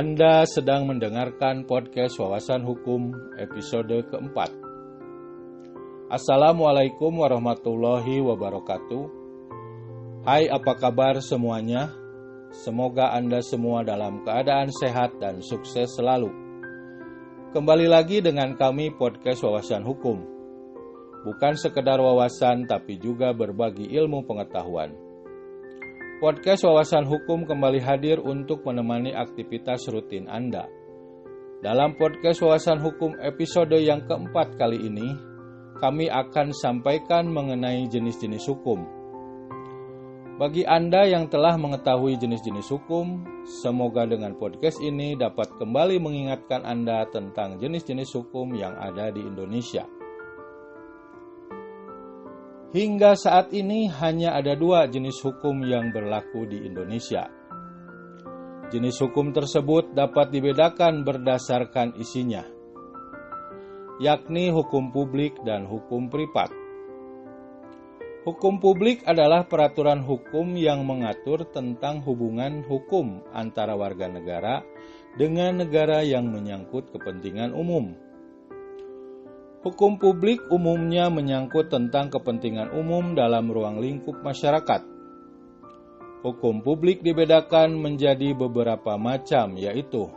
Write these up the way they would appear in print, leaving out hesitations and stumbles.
Anda sedang mendengarkan podcast Wawasan Hukum episode keempat. Assalamualaikum warahmatullahi wabarakatuh. Hai, apa kabar semuanya? Semoga Anda semua dalam keadaan sehat dan sukses selalu. Kembali lagi dengan kami podcast Wawasan Hukum. Bukan sekedar wawasan tapi juga berbagi ilmu pengetahuan. Podcast Wawasan Hukum kembali hadir untuk menemani aktivitas rutin Anda. Dalam podcast Wawasan Hukum episode yang keempat kali ini, kami akan sampaikan mengenai jenis-jenis hukum. Bagi Anda yang telah mengetahui jenis-jenis hukum, semoga dengan podcast ini dapat kembali mengingatkan Anda tentang jenis-jenis hukum yang ada di Indonesia. Hingga saat ini hanya ada 2 jenis hukum yang berlaku di Indonesia. Jenis hukum tersebut dapat dibedakan berdasarkan isinya, yakni hukum publik dan hukum privat. Hukum publik adalah peraturan hukum yang mengatur tentang hubungan hukum antara warga negara dengan negara yang menyangkut kepentingan umum. Hukum publik umumnya menyangkut tentang kepentingan umum dalam ruang lingkup masyarakat. Hukum publik dibedakan menjadi beberapa macam, yaitu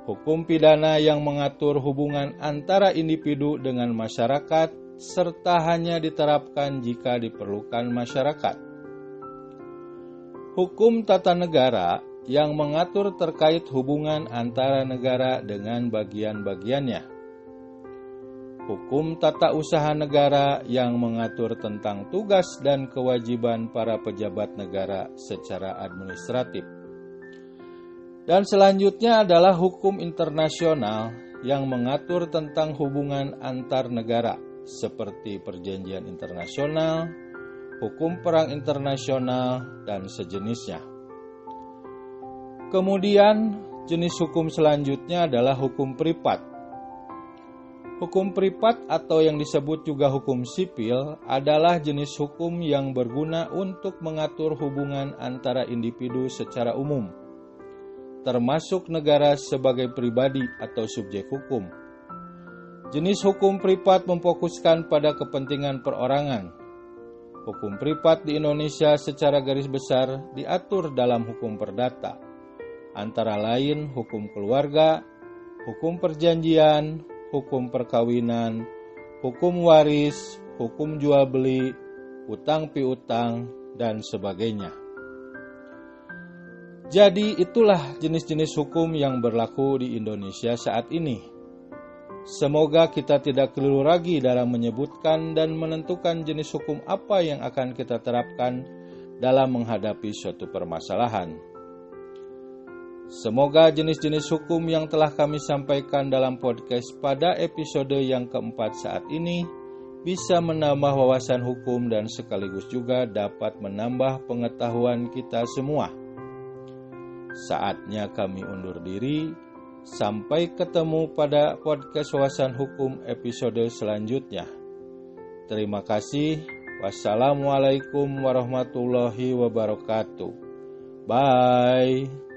hukum pidana yang mengatur hubungan antara individu dengan masyarakat serta hanya diterapkan jika diperlukan masyarakat. Hukum tata negara yang mengatur terkait hubungan antara negara dengan bagian-bagiannya. Hukum tata usaha negara yang mengatur tentang tugas dan kewajiban para pejabat negara secara administratif. Dan selanjutnya adalah hukum internasional yang mengatur tentang hubungan antar negara seperti perjanjian internasional, hukum perang internasional, dan sejenisnya. Kemudian jenis hukum selanjutnya adalah hukum privat. Hukum privat atau yang disebut juga hukum sipil adalah jenis hukum yang berguna untuk mengatur hubungan antara individu secara umum, termasuk negara sebagai pribadi atau subjek hukum. Jenis hukum privat memfokuskan pada kepentingan perorangan. Hukum privat di Indonesia secara garis besar diatur dalam hukum perdata, antara lain hukum keluarga, hukum perjanjian, hukum perkawinan, hukum waris, hukum jual beli, utang piutang, dan sebagainya. Jadi itulah jenis-jenis hukum yang berlaku di Indonesia saat ini. Semoga kita tidak keliru lagi dalam menyebutkan dan menentukan jenis hukum apa yang akan kita terapkan dalam menghadapi suatu permasalahan. Semoga jenis-jenis hukum yang telah kami sampaikan dalam podcast pada episode yang keempat saat ini bisa menambah wawasan hukum dan sekaligus juga dapat menambah pengetahuan kita semua. Saatnya kami undur diri. Sampai ketemu pada podcast Wawasan Hukum episode selanjutnya. Terima kasih. Wassalamualaikum warahmatullahi wabarakatuh. Bye.